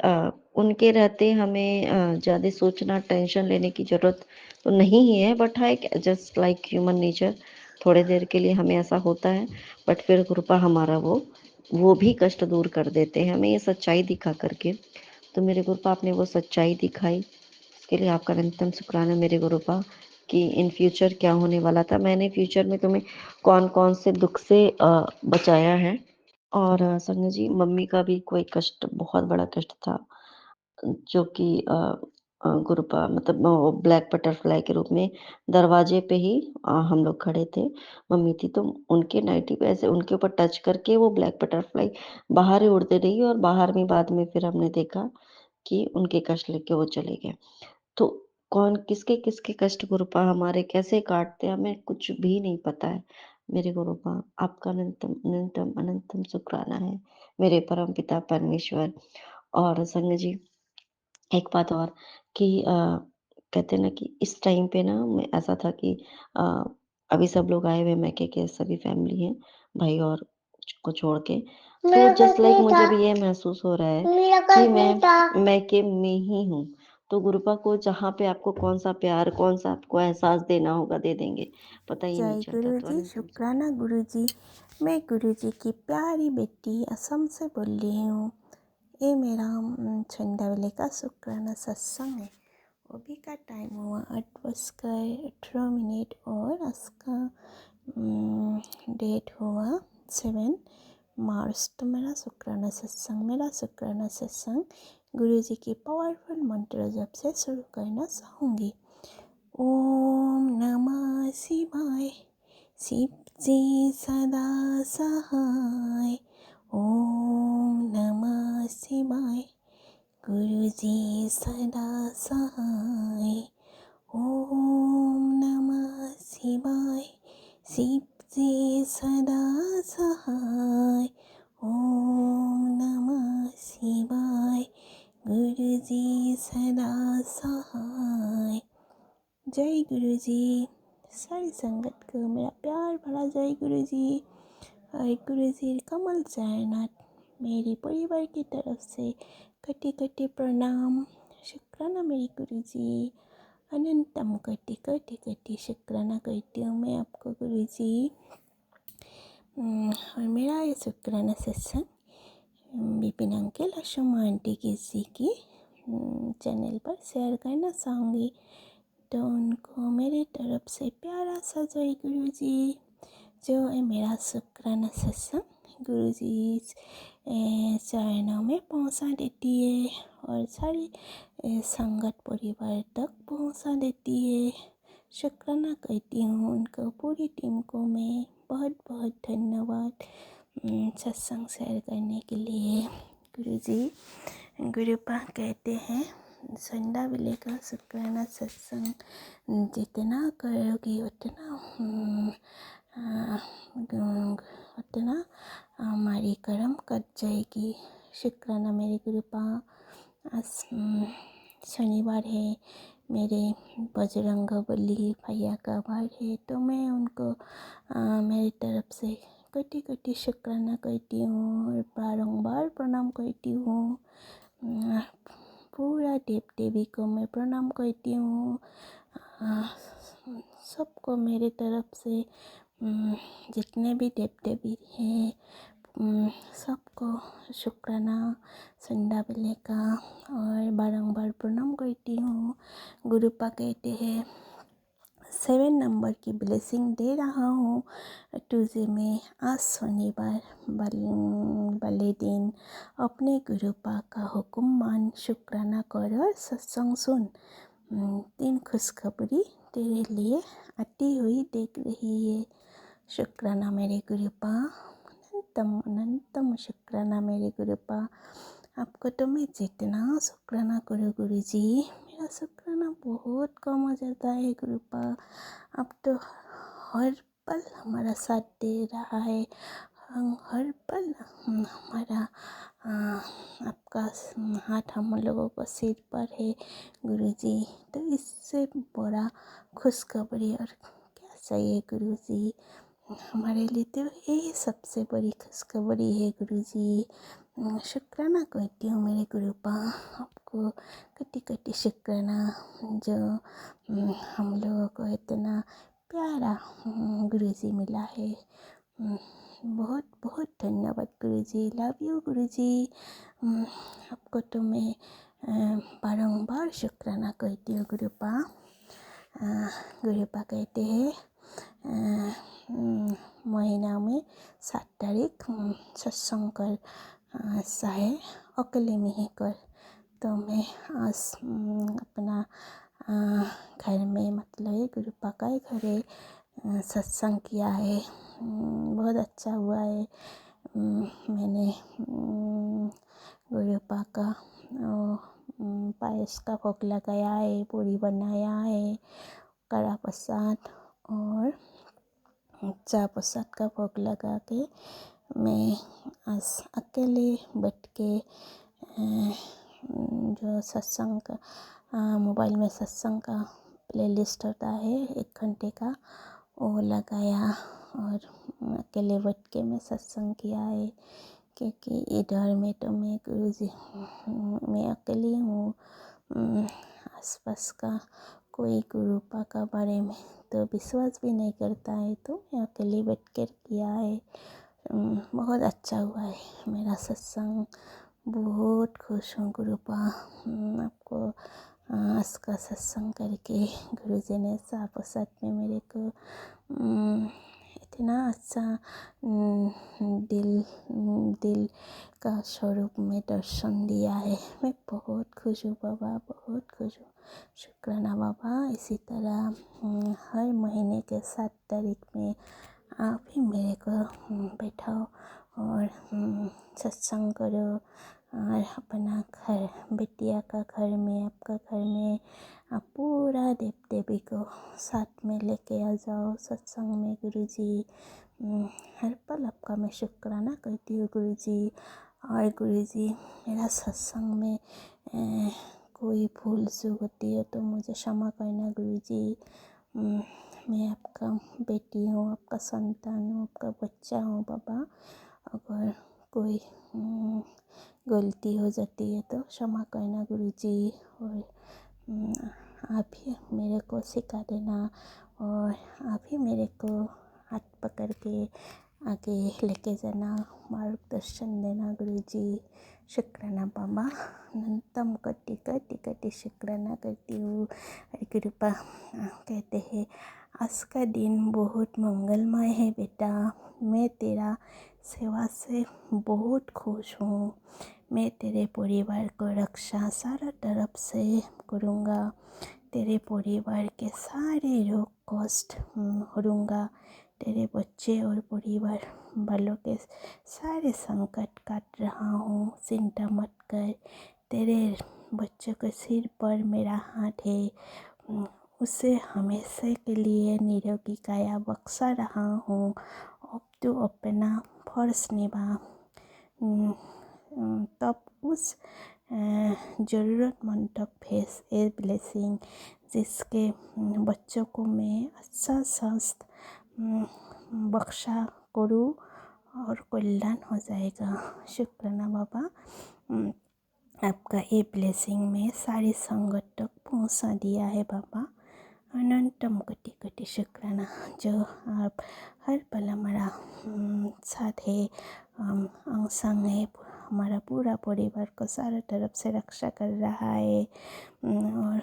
उनके रहते हमें ज़्यादा सोचना, टेंशन लेने की ज़रूरत तो नहीं ही है, बट हाँ, एक जस्ट लाइक ह्यूमन नेचर, थोड़ी देर के लिए हमें ऐसा होता है, बट फिर कृपा हमारा वो भी कष्ट दूर कर देते हैं, हमें ये सच्चाई दिखा करके। तो मेरे गुरुपा आपने वो सच्चाई दिखाई, इसके लिए आपका अनंतम शुक्राना मेरे गुरुपा कि इन फ्यूचर क्या होने वाला था, मैंने फ्यूचर में तुम्हें कौन-कौन से दुःख से बचाया है। और संगत जी मम्मी का भी कोई कष्ट, बहुत बड़ा कष्ट था, जो कि गुरुपा मतलब वो ब्लैक बटरफ्लाई के रूप में दरवाजे पे ही हम लोग खड़े थे। मम्मी थी तो उनके नाइटी पे ऐसे उनके ऊपर टच करके वो ब्लैक बटरफ्लाई बाहर ही उड़ते रही और बाहर में बाद में फिर हमने देखा कि उनके कष्ट लेके वो चले गए। तो कौन किसके-किसके कष्ट गुरुपा हमारे कैसे काटते हैं, हमें कुछ भी नहीं पता है। मेरे गुरुपा आपका अनंतम, अनंतम, अनंतम शुक्राना है, मेरे परमपिता परमेश्वर। और संगत जी एक बात और कि कहते हैं ना कि इस टाइम पे ना मैं ऐसा था कि अ, अभी सब लोग आए हुए हैं, मैके के सभी फैमिली हैं, भाई और को छोड़ के। तो मेरा जस्ट कष्ट लाइक नहीं मुझे था। भी ये महसूस हो रहा है मेरा कि कष्ट नहीं था। मैं मैके में ही हूँ। तो गुरुपा को जहाँ पे आपको कौन-सा प्यार, कौन-सा आपको एहसास देना होगा दे देंगे, पता ही नहीं जय चलता। तो गुरुजी, अनंतम शुक्राना गुरुजी। मैं गुरुजी की प्यारी बेटी असम से बोल रही हूँ। ये मेरा संध्यावेले का शुक्राना सत्संग है। अभी का टाइम हुआ 8:18 और उसका डेट हुआ 7 मार्च। तो मेरा शुक्राना सत्संग गुरुजी की पावरफुल मंत्र जप से शुरू करना चाहूँगी। ओम नमः शिवाय, शिवजी सदा सहाय। ओम नमः शिवाय, गुरुजी सदा सहाय। ओम नमः शिवाय, शिवजी सदा सहाय। ओम नमः शिवाय, गुरुजी सदा सहाय। जय गुरुजी। सारी संगत को मेरा प्यार भरा जय गुरुजी। और गुरुजी कमल चरणत मेरी परिवार की तरफ से कटी कटी प्रणाम, शुक्राना मेरी गुरुजी। अनंतम कटी कटी कटी शुक्राना करती हूँ मैं आपको गुरुजी। और मेरा ये शुक्राना सत्संग विपिन अंकल और शमा आंटी किसी की चैनल पर शेयर करना चाहूँगी। तो उनको मेरी तरफ से प्यारा सा जय गुरुजी। जो है मेरा शुक्राना सत्संग गुरुजी चरणों में पहुंचा देती है और सारी संगत परिवार तक पहुंचा देती है। शुक्राना करती हूँ उनको, पूरी टीम को मैं बहुत बहुत धन्यवाद सत्संग शेयर करने के लिए। गुरुजी गुरुपा कहते हैं संडा विले का शुक्राना सत्संग जितना करोगी उतना हमारी कर्म कट जाएगी। शुक्राना मेरी गुरुपा। आज शनिवार है, मेरे बजरंगबली भैया का बर्थडे, तो मैं उनको मेरी तरफ से कोटि कोटि शुक्राना कहती हूँ और बारंबार प्रणाम कहती हूँ। पूरा देव देवी को मैं प्रणाम कहती हूँ। सबको मेरी तरफ से जितने भी देव देवी हैं सबको शुक्राना संडा बेले का और बारंबार प्रणाम करती हूँ। गुरुपा कहते हैं 7 नंबर की ब्लेसिंग दे रहा हूँ ट्यूसडे में। आज शनिवार वाले दिन अपने गुरुपा का हुक्म मान, शुक्राना कर और सत्संग सुन। 3 खुशखबरी तेरे लिए आती हुई देख रही है। शुक्राना मेरे गुरुपा, अनंतम अनंतम शुक्राना मेरे गुरुपा। आपको तो मैं जितना शुक्राना करूँ गुरुजी, मेरा शुक्राना बहुत कम हो जाता है गुरुपा। आप तो हर पल हमारा साथ दे रहा है, हर पल हमारा आपका हाथ हम लोगों को सिर पर है गुरुजी। तो इससे बड़ा खुशखबरी और क्या चाहिए गुरुजी। हमारे लिए तो यही सबसे बड़ी खुशखबरी है गुरुजी। शुक्राना कहती हूँ मेरे गुरुपा, आपको कटी कटी शुक्राना जो हम लोगों को इतना प्यारा गुरुजी मिला है। बहुत बहुत धन्यवाद गुरुजी, लव यू गुरुजी। आपको तो मैं बारंबार शुक्राना कहती हूँ गुरुपा। गुरुपा कहते हैं महीना में 7 तारीख सत्संग कर चाहे अकेले में ही कर। तो मैं आज अपना घर में मतलब गुरुपा का ही घरे सत्संग किया है। बहुत अच्छा हुआ है। मैंने गुरुपा का पायस का भोग लगाया है, पूरी बनाया है, कड़ा प्रसाद और चाय प्रसाद का भोग लगा के मैं आज अकेले बैठ के जो सत्संग का मोबाइल में सत्संग का प्लेलिस्ट होता है 1 घंटे का, वो लगाया और अकेले बैठ के मैं सत्संग किया है। क्योंकि इधर में तो मैं गुरुजी मैं अकेली हूँ, आसपास का कोई गुरुपा का बारे में तो विश्वास भी नहीं करता है, तो मैं अकेले बैठ कर किया है। बहुत अच्छा हुआ है मेरा सत्संग। बहुत खुश हूँ गुरुपा। आपको आज का सत्संग करके गुरुजी ने चाय प्रसाद में मेरे को इतना अच्छा दिल का स्वरूप में दर्शन दिया है। मैं बहुत खुश हूँ बाबा, बहुत खुश हूँ। शुक्राना बाबा। इसी तरह हर महीने के 7 तारीख में आप ही मेरे को बैठाओ और सत्संग करो और अपना घर बिटिया का घर में, आपका घर में आप पूरा देव देवी को साथ में लेके आ जाओ सत्संग में गुरुजी। हर पल आपका मैं शुक्राना करती हूँ गुरुजी। और गुरुजी मेरा सत्संग में कोई भूल चूक होती है तो मुझे क्षमा करना गुरुजी। मैं आपका बेटी हूँ, आपका संतान हूँ, आपका बच्चा हूँ बाबा। अगर कोई गलती हो जाती है तो क्षमा करना गुरुजी। और आप ही मेरे को सिखा देना और आप ही मेरे को हाथ पकड़ के आगे लेके जाना, मार्गदर्शन देना गुरुजी। शुक्राना बाबा, अनंतम कटी कटी कटी शुक्राना करती हूँ। गुरुपा कहते हैं आज का दिन बहुत मंगलमय है बेटा, मैं तेरा सेवा से बहुत खुश हूँ। मैं तेरे परिवार को रक्षा सारा तरफ से करूँगा, तेरे परिवार के सारे रोग कष्ट हरूँगा, तेरे बच्चे और परिवार वालों के सारे संकट काट रहा हूँ। चिंता मत कर, तेरे बच्चों के सिर पर मेरा हाथ है, उसे हमेशा के लिए निरोगी काया बख्शा रहा हूँ। अब तू अपना फर्ज निभा, तब उस ज़रूरतमंद तक भेज ए ब्लेसिंग, जिसके बच्चों को मैं अच्छा स्वास्थ्य बख्शा करूँ और कल्याण हो जाएगा। शुक्राना बाबा, आपका ये ब्लेसिंग में सारी संगत तक पहुँचा दिया है बाबा। अनंतम कोटि कोटि शुक्राना, जो आप हर पल हमारा साथ है, अंग संग है, हमारा पूरा परिवार को सारा तरफ से रक्षा कर रहा है, और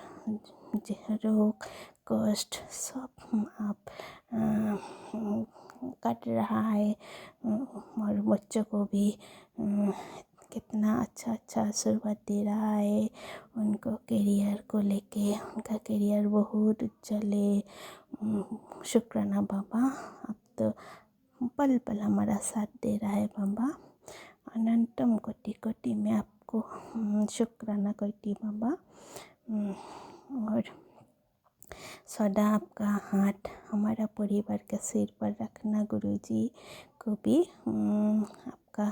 रोग कष्ट सब आप काट रहा है, और बच्चों को भी कितना अच्छा अच्छा आशीर्वाद दे रहा है। उनको करियर को लेके, उनका करियर बहुत उज्जवल है। शुक्राना बाबा, अब तो पल पल हमारा साथ दे रहा है बाबा। अनंतम कोटि कोटि में आपको शुक्राना करती बाबा। और सदा आपका हाथ हमारा परिवार के सिर पर रखना गुरुजी को भी, आपका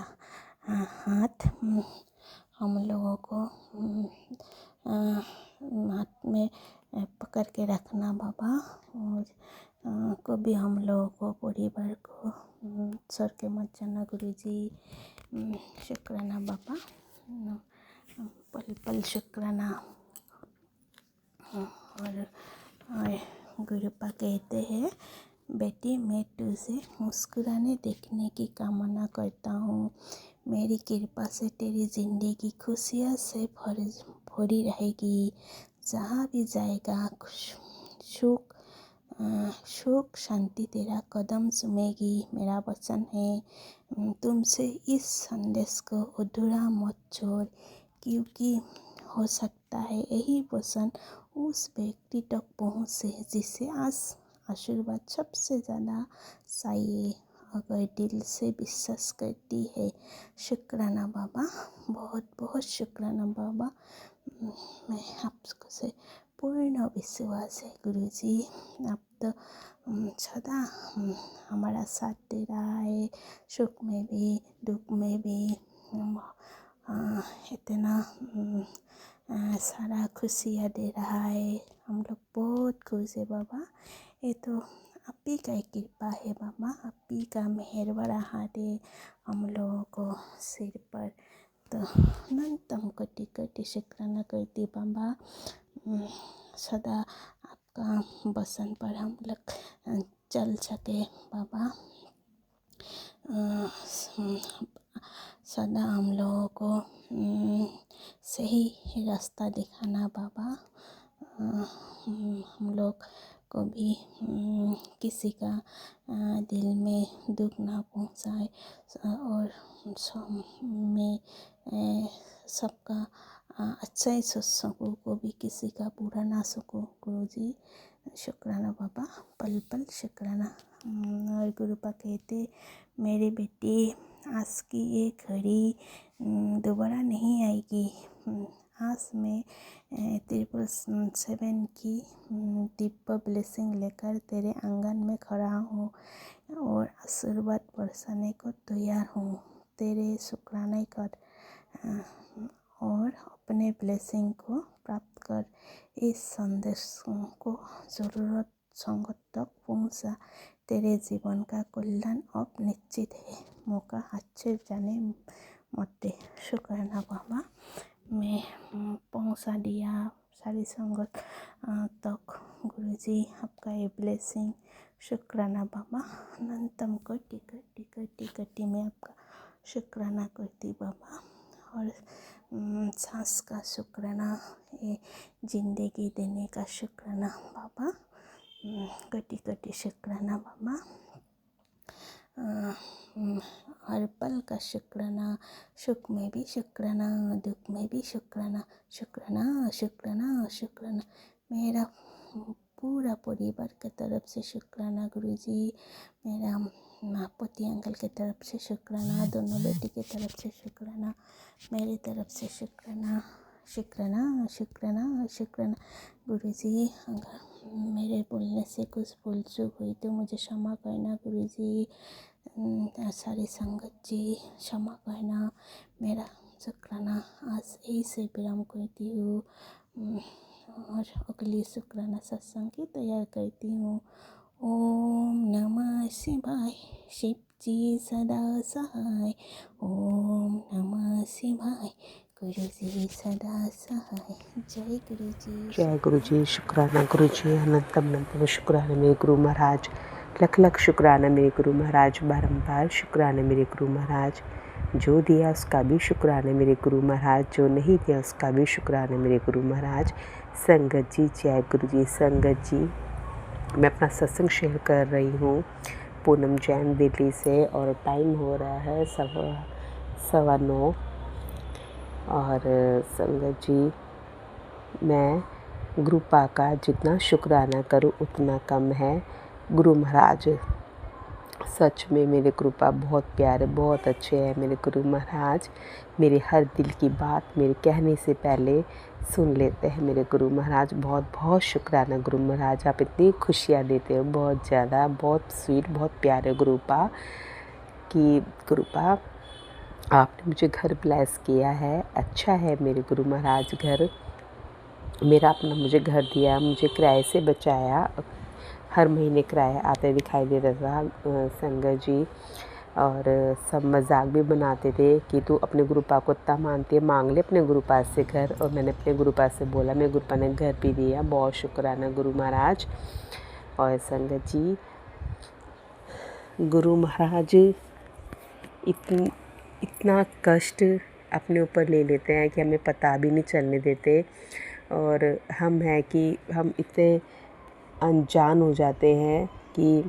हाथ हम लोगों को हाथ में पकड़ के रखना बाबा, और कभी हम लोगों को परिवार को छोड़ के मत जाना गुरुजी। शुक्राना बाबा, पल पल शुक्राना। और गुरुपा कहते हैं, बेटी मैं तुझे मुस्कुराने देखने की कामना करता हूँ। मेरी कृपा से तेरी ज़िंदगी खुशियों से भरी रहेगी। जहाँ भी जाएगा सुख शांति तेरा कदम चूमेगी। मेरा वचन है, तुमसे इस संदेश को अधूरा मत छोड़, क्योंकि हो सकता है यही वचन उस व्यक्ति तक पहुँचे जिसे आज आशीर्वाद सबसे ज़्यादा चाहिए, अगर दिल से विश्वास करती है। शुक्राना बाबा, बहुत बहुत शुक्राना बाबा। मैं आपको से पूर्ण विश्वास है गुरुजी, आप तो सदा हमारा साथ दे रहा है, सुख में भी दुख में भी। इतना सारा खुशियाँ दे रहा है, हम लोग बहुत खुश है बाबा। ये तो आप ही का कृपा है बाबा, आप ही का मेहर भरा हाथ है हम लोगों को सिर पर। तो अनंतम कोटि कोटि शुक्राना करती बाबा। सदा आपका वचन पर हम लोग चल सके बाबा। सदा हम लोगों को सही रास्ता दिखाना बाबा। हम लोग को भी किसी का दिल में दुख ना पहुंचाए, और मैं सबका अच्छा ही सोच सकूँ, को भी किसी का बुरा ना सकूँ गुरुजी। शुक्राना बाबा, पल पल शुक्राना। और गुरुपा कहते, मेरी बेटी आज की ये घड़ी दोबारा नहीं आएगी। आज मैं 777 की दिव्य ब्लेसिंग लेकर तेरे आंगन में खड़ा हूँ और आशीर्वाद बरसाने को तैयार हूँ। तेरे शुक्राने कर और अपने ब्लेसिंग को प्राप्त कर। इस संदेश को ज़रूरत संगत तक पहुँचा। तेरे जीवन का कल्याण अब निश्चित है, मौका हाथ से जाने मत दे। शुक्राना बाबा, मैं पहुँचा दिया सारी संगत तक गुरुजी आपका ये ब्लेसिंग। शुक्राना बाबा, अनंतम कोटि कोटि कोटि कोटि में आपका शुक्राना करती बाबा। और सांस का शुक्राना, ये जिंदगी देने का शुक्राना बाबा। कोटि कोटि शुक्राना बाबा। हर पल का शुक्राना, सुख में भी शुक्राना, दुख में भी शुक्राना। शुक्राना शुक्राना शुक्राना, मेरा पूरा परिवार की तरफ से शुक्राना गुरुजी। मेरा पति अंकल की तरफ से शुक्राना, दोनों बेटी की तरफ से शुक्राना, मेरी तरफ से शुक्राना। शुक्राना शुक्राना शुक्राना गुरुजी। अगर मेरे बोलने से कुछ भूल चूक हुई तो मुझे क्षमा करना गुरुजी। सारी संगत जी क्षमा करना। मेरा शुक्राना आज यही से विराम करती हूँ और अगली शुक्राना सत्संग की तैयार करती हूँ। ओम नमः शिवाय, शिव जी सदा सहाय। ओम नमः शिवाय, गुरु जी सदा सहाय। जय गुरु जी। जय गुरु जी। शुक्राना गुरु जी, अनंतम अनंतम शुक्राना मेरे गुरु महाराज, लख लख शुक्राना मेरे गुरु महाराज, बारंबार शुक्राना मेरे गुरु महाराज। जो दिया उसका भी शुक्राना मेरे गुरु महाराज, जो नहीं दिया उसका भी शुक्राना मेरे गुरु महाराज। संगत जी, जय गुरु जी। संगत जी, मैं अपना सत्संग शेयर कर रही हूँ पूनम जैन दिल्ली से और टाइम हो रहा है 9:15। और संगत जी, मैं गुरु पा का जितना शुक्राना करूँ उतना कम है। गुरु महाराज सच में मेरे कृपा बहुत प्यारे, बहुत अच्छे हैं मेरे गुरु महाराज। मेरे हर दिल की बात मेरे कहने से पहले सुन लेते हैं मेरे गुरु महाराज। बहुत बहुत शुक्राना गुरु महाराज, आप इतनी खुशियाँ देते हो, बहुत ज़्यादा, बहुत स्वीट, बहुत प्यारे गुरुपा की। गुरुपा आपने मुझे घर ब्लेस किया है, अच्छा है मेरे गुरु महाराज। घर मेरा अपना मुझे घर दिया, मुझे किराए से बचाया, हर महीने किराया आते दिखाई दे रहा था संगत जी। और सब मजाक भी बनाते थे कि तू अपने गुरुपा को इतना मानती है, मांग ले अपने गुरुपा से घर। और मैंने अपने गुरुपा से बोला, मेरे गुरुपा ने घर भी दिया, बहुत शुक्राना गुरु महाराज। और संगत जी, गुरु महाराज इतना कष्ट अपने ऊपर ले लेते हैं कि हमें पता भी नहीं चलने देते। और हम हैं कि हम इतने अनजान हो जाते हैं कि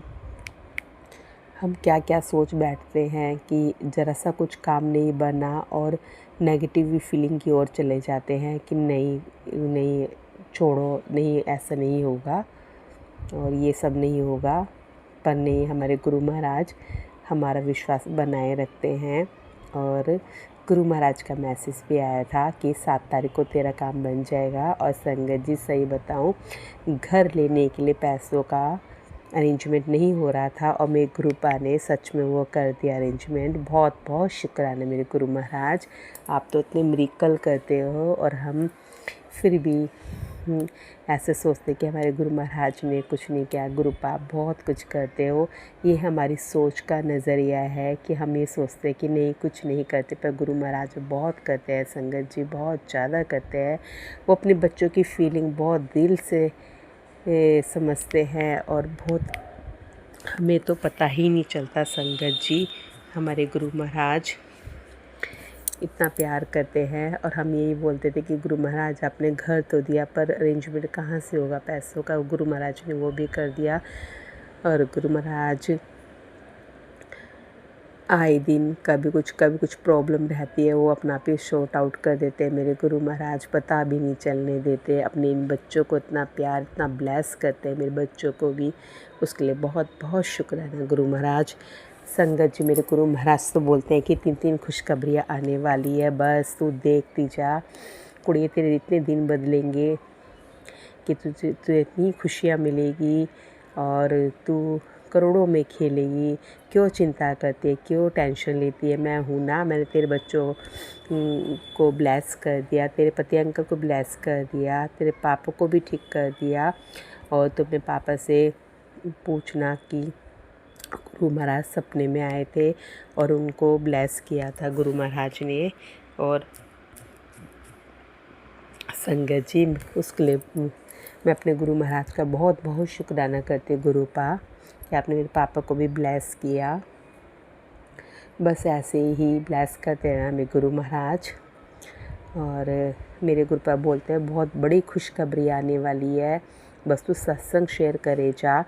हम क्या क्या सोच बैठते हैं कि ज़रा सा कुछ काम नहीं बना और नेगेटिव फीलिंग की ओर चले जाते हैं कि नहीं छोड़ो, नहीं ऐसा नहीं होगा और ये सब नहीं होगा। पर नहीं, हमारे गुरु महाराज हमारा विश्वास बनाए रखते हैं। और गुरु महाराज का मैसेज भी आया था कि 7 तारीख को तेरा काम बन जाएगा। और संगत जी, सही बताऊं, घर लेने के लिए पैसों का अरेंजमेंट नहीं हो रहा था और मेरे गुरुपा ने सच में वो कर दिया अरेंजमेंट। बहुत बहुत शुक्राना मेरे गुरु महाराज, आप तो इतने मिरेकल करते हो और हम फिर भी ऐसे सोचते कि हमारे गुरु महाराज ने कुछ नहीं किया। गुरुपा बहुत कुछ करते हो, ये हमारी सोच का नज़रिया है कि हम ये सोचते कि नहीं कुछ नहीं करते, पर गुरु महाराज बहुत करते हैं संगत जी, बहुत ज़्यादा करते हैं। वो अपने बच्चों की फीलिंग बहुत दिल से समझते हैं और बहुत, हमें तो पता ही नहीं चलता संगत जी, हमारे गुरु महाराज इतना प्यार करते हैं। और हम यही बोलते थे कि गुरु महाराज आपने घर तो दिया पर अरेंजमेंट कहाँ से होगा पैसों का। गुरु महाराज ने वो भी कर दिया। और गुरु महाराज आए दिन कभी कुछ प्रॉब्लम रहती है, वो अपना आप ही शॉर्ट आउट कर देते हैं मेरे गुरु महाराज, पता भी नहीं चलने देते। अपने इन बच्चों को इतना प्यार, इतना ब्लेस करते हैं मेरे बच्चों को भी, उसके लिए बहुत बहुत शुक्राना गुरु महाराज। संगत जी, मेरे गुरु महाराज तो बोलते हैं कि 3 खुशखबरियाँ आने वाली है, बस तू देखती जा कुड़िए, तेरे इतने दिन बदलेंगे कि तुझे इतनी खुशियाँ मिलेगी और तू करोड़ों में खेलेगी। क्यों चिंता करती है, क्यों टेंशन लेती है, मैं हूँ ना, मैंने तेरे बच्चों को ब्लेस कर दिया, तेरे पति अंकल को ब्लेस कर दिया, तेरे पापा को भी ठीक कर दिया। और तुम अपने पापा से पूछना कि गुरु महाराज सपने में आए थे और उनको ब्लेस किया था गुरु महाराज ने। और संगत जी, उसके लिए मैं अपने गुरु महाराज का बहुत बहुत शुक्राना करती हूँ गुरुपा, कि आपने मेरे पापा को भी ब्लेस किया। बस ऐसे ही ब्लेस करते रहना मेरे गुरु महाराज। और मेरे गुरुपा बोलते हैं बहुत बड़ी खुशखबरी आने वाली है, बस तू सत्संग शेयर करे जा।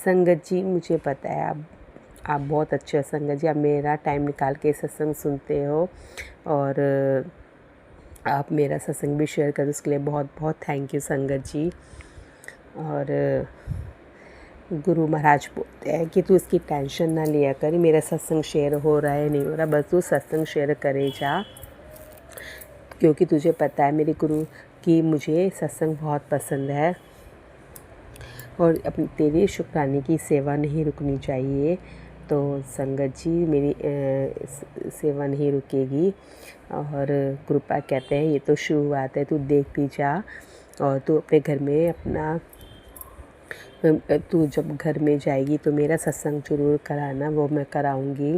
संगत जी, मुझे पता है आप बहुत अच्छे हो संगत जी, आप मेरा टाइम निकाल के सत्संग सुनते हो और आप मेरा सत्संग भी शेयर कर, उसके लिए बहुत बहुत थैंक यू संगत जी। और गुरु महाराज बोलते हैं कि तू इसकी टेंशन ना लिया कर, मेरा सत्संग शेयर हो रहा है नहीं हो रहा, बस तू सत्संग शेयर करे जा, क्योंकि तुझे पता है मेरे गुरु की मुझे सत्संग बहुत पसंद है और अपनी तेरे शुक्राने की सेवा नहीं रुकनी चाहिए। तो संगत जी मेरी सेवा नहीं रुकेगी। और कृपा कहते हैं ये तो शुरुआत है, तू देखती जा और तू अपने घर में अपना तू जब घर में जाएगी तो मेरा सत्संग जरूर कराना, वो मैं कराऊंगी।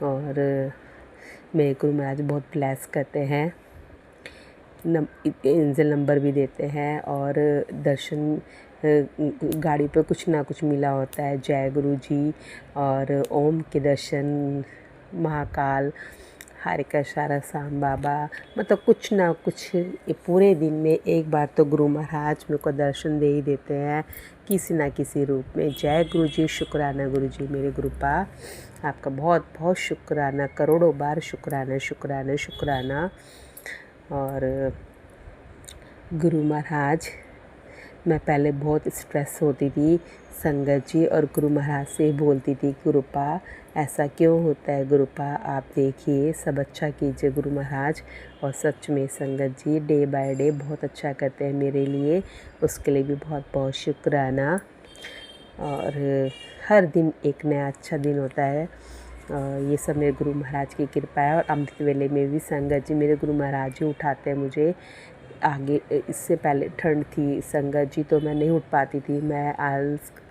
और मेरे गुरु महाराज बहुत ब्लेस करते हैं, एंजल नंबर भी देते हैं और दर्शन गाड़ी पे कुछ ना कुछ मिला होता है। जय गुरु जी और ओम के दर्शन, महाकाल, हारिका सारा साम बाबा, मतलब कुछ ना कुछ ये पूरे दिन में एक बार तो गुरु महाराज मेरे को दर्शन दे ही देते हैं किसी ना किसी रूप में। जय गुरु जी, शुक्राना गुरु जी, मेरे गुरुपा आपका बहुत बहुत शुक्राना, करोड़ों बार शुक्राना शुक्राना शुक्राना। और गुरु महाराज, मैं पहले बहुत स्ट्रेस होती थी संगत जी, और गुरु महाराज से बोलती थी गुरुपा ऐसा क्यों होता है, गुरुपा आप देखिए सब अच्छा कीजिए गुरु महाराज। और सच में संगत जी डे बाय डे बहुत अच्छा करते हैं मेरे लिए, उसके लिए भी बहुत बहुत शुक्राना। और हर दिन एक नया अच्छा दिन होता है, ये सब मेरे गुरु महाराज की कृपा है। और अमृत वेले में भी संगत जी मेरे गुरु महाराज ही उठाते हैं मुझे। आगे इससे पहले ठंड थी संगत जी, तो मैं नहीं उठ पाती थी, मैं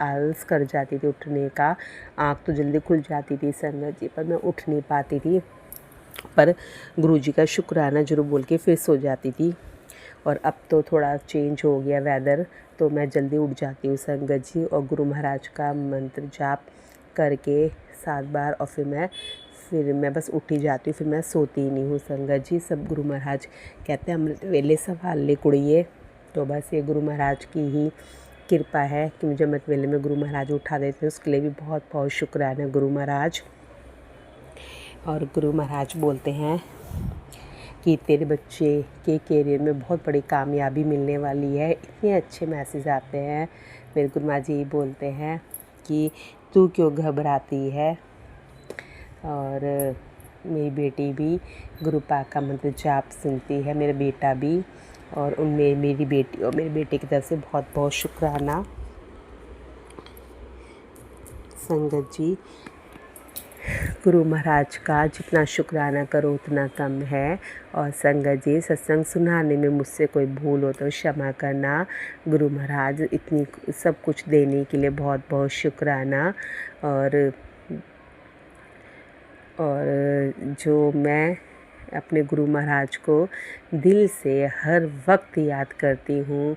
आलस कर जाती थी उठने का, आँख तो जल्दी खुल जाती थी संगत जी, पर मैं उठ नहीं पाती थी। पर गुरुजी का शुक्राना जरूर बोल के फिर सो जाती थी। और अब तो थोड़ा चेंज हो गया वेदर, तो मैं जल्दी उठ जाती हूँ संगत जी, और गुरु महाराज का मंत्र जाप करके 7 बार, और फिर मैं बस उठ ही जाती हूँ, फिर मैं सोती ही नहीं हूँ संगत जी। सब गुरु महाराज कहते हैं अमृत वेले संभाल ले कुड़िए, तो बस ये गुरु महाराज की ही कृपा है कि मुझे अमृत वेले में गुरु महाराज उठा देते हैं, उसके लिए भी बहुत बहुत शुक्राना गुरु महाराज। और गुरु महाराज बोलते हैं कि तेरे बच्चे के करियर में बहुत बड़ी कामयाबी मिलने वाली है। इतने अच्छे मैसेज आते हैं, मेरे गुरु महाराज यही बोलते हैं कि तू क्यों घबराती है। और मेरी बेटी भी गुरु पाक का मंत्र जाप सुनती है, मेरा बेटा भी, और उनमें मेरी बेटी और मेरे बेटे की तरफ से बहुत बहुत शुक्राना संगत जी। गुरु महाराज का जितना शुक्राना करो उतना कम है। और संगत जी सत्संग सुनाने में मुझसे कोई भूल हो तो क्षमा करना। गुरु महाराज इतनी सब कुछ देने के लिए बहुत बहुत शुक्राना। और जो मैं अपने गुरु महाराज को दिल से हर वक्त याद करती हूँ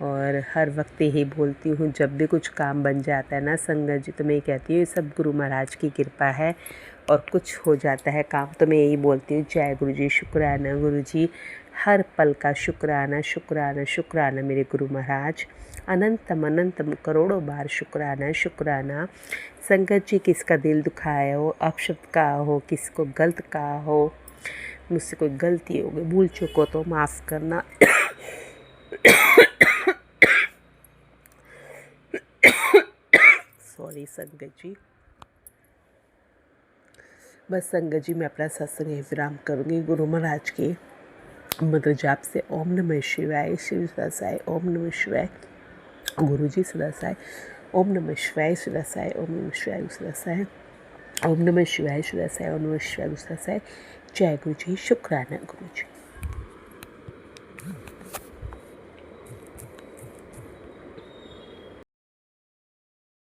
और हर वक्त यही बोलती हूँ, जब भी कुछ काम बन जाता है ना संगत जी, तो मैं ये कहती हूँ ये सब गुरु महाराज की कृपा है और कुछ हो जाता है काम, तो मैं यही बोलती हूँ जय गुरु जी, शुक्राना गुरु जी, हर पल का शुक्राना शुक्राना शुक्राना मेरे गुरु महाराज, अनंतम अनंतम करोड़ों बार शुक्राना शुक्राना। संगत जी किसका दिल दुखाया हो, अपशब्द कहा हो, किसको गलत कहा हो, मुझसे कोई गलती हो गई, भूल चुको तो माफ़ करना। सॉरी संगत जी। बस संगत जी मैं अपना सत्संग विराम करूँगी गुरु महाराज के मंत्र जाप से। ओम नमः शिवाय, शिव सदा साई, ओम नमः शिवाय, गुरु जी सदा साई, ओम नमः शिवाय सदा साई, ओम नमः शिवाय सदा साई, ओम नमः शिवाय सदा साई, ओम नमः शिवाय सदा साई। जय गुरु जी, शुक्राना गुरु जी।